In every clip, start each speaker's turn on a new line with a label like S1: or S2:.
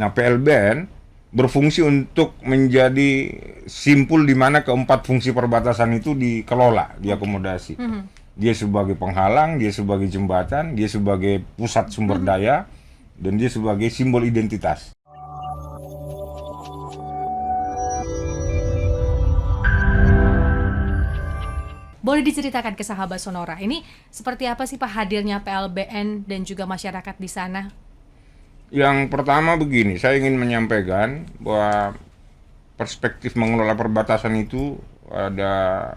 S1: Nah, PLBN berfungsi untuk menjadi simpul di mana keempat fungsi perbatasan itu dikelola, diakomodasi. Dia sebagai penghalang, dia sebagai jembatan, dia sebagai pusat sumber daya, dan dia sebagai simbol identitas.
S2: Boleh diceritakan ke sahabat Sonora, ini seperti apa sih Pak hadirnya PLBN dan juga masyarakat di sana?
S1: Yang pertama begini, saya ingin menyampaikan bahwa perspektif mengelola perbatasan itu ada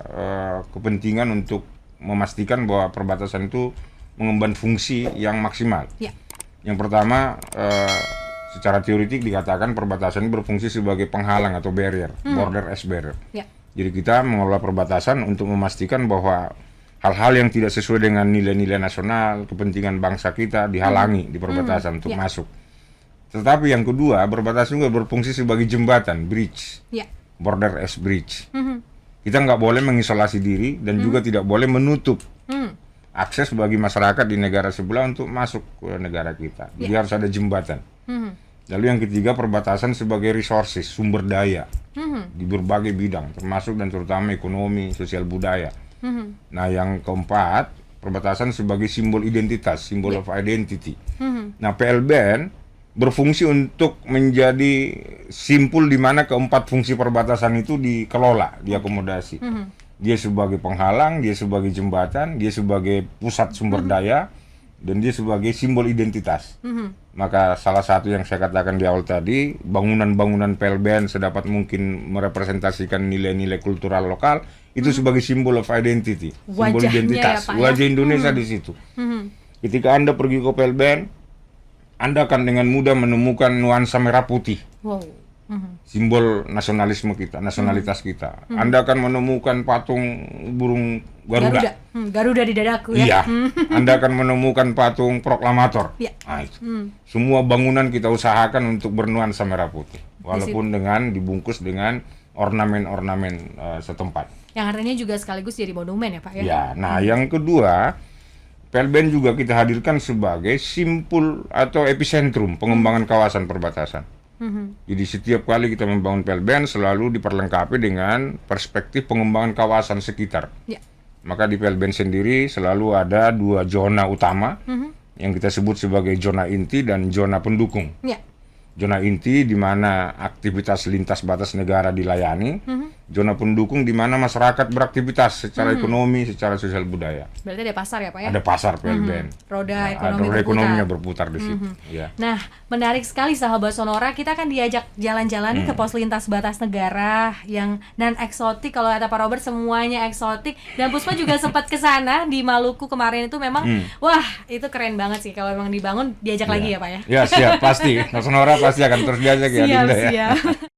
S1: kepentingan untuk memastikan bahwa perbatasan itu mengemban fungsi yang maksimal.
S2: Ya.
S1: Yang pertama, secara teoretik dikatakan perbatasan berfungsi sebagai penghalang atau barrier, border as barrier.
S2: Ya.
S1: Jadi kita mengelola perbatasan untuk memastikan bahwa hal-hal yang tidak sesuai dengan nilai-nilai nasional, kepentingan bangsa kita dihalangi di perbatasan untuk masuk. Tetapi yang kedua, perbatasan juga berfungsi sebagai jembatan, bridge, border as bridge. Kita nggak boleh mengisolasi diri dan juga tidak boleh menutup akses bagi masyarakat di negara sebelah untuk masuk ke negara kita. Jadi harus ada jembatan. Lalu yang ketiga, perbatasan sebagai resources, sumber daya di berbagai bidang, termasuk dan terutama ekonomi, sosial budaya. Nah, yang keempat, perbatasan sebagai simbol identitas, symbol of identity. Nah, PLBN berfungsi untuk menjadi simpul di mana keempat fungsi perbatasan itu dikelola, diakomodasi. Dia sebagai penghalang, dia sebagai jembatan, dia sebagai pusat sumber daya, dan dia sebagai simbol identitas. Maka salah satu yang saya katakan di awal tadi, bangunan-bangunan PLBN sedapat mungkin merepresentasikan nilai-nilai kultural lokal, itu sebagai simbol of identity, simbol identitas,
S2: ya, Pak,
S1: wajah Indonesia di situ. Ketika Anda pergi ke PLBN, Anda akan dengan mudah menemukan nuansa merah putih. Simbol nasionalisme kita, nasionalitas kita. Anda akan menemukan patung burung Garuda.
S2: Garuda di dadaku ya.
S1: Iya. Anda akan menemukan patung proklamator. Nah, itu. Semua bangunan kita usahakan untuk bernuansa merah putih, walaupun dengan dibungkus dengan ornamen-ornamen setempat.
S2: Yang artinya juga sekaligus jadi monumen ya Pak ya.
S1: Ya, nah yang kedua, PLBN juga kita hadirkan sebagai simpul atau epicentrum pengembangan kawasan perbatasan. Jadi setiap kali kita membangun PLBN selalu diperlengkapi dengan perspektif pengembangan kawasan sekitar. Maka di PLBN sendiri selalu ada dua zona utama yang kita sebut sebagai zona inti dan zona pendukung. Zona inti di mana aktivitas lintas batas negara dilayani, zona pendukung di mana masyarakat beraktivitas secara ekonomi, secara sosial budaya.
S2: Berarti ada pasar ya Pak ya?
S1: Ada pasar PLBN.
S2: Roda
S1: ekonominya berputar di situ. Ya.
S2: Nah, menarik sekali sahabat Sonora, kita akan diajak jalan-jalan ke pos lintas batas negara yang dan eksotik. Kalau kata Pak Robert semuanya eksotik, dan Puspa juga sempat ke sana di Maluku kemarin itu memang wah, itu keren banget sih kalau memang dibangun diajak lagi ya Pak ya.
S1: Ya, siap pasti. Sonora pasti akan terus diajak ya Dinda ya.
S2: Siap.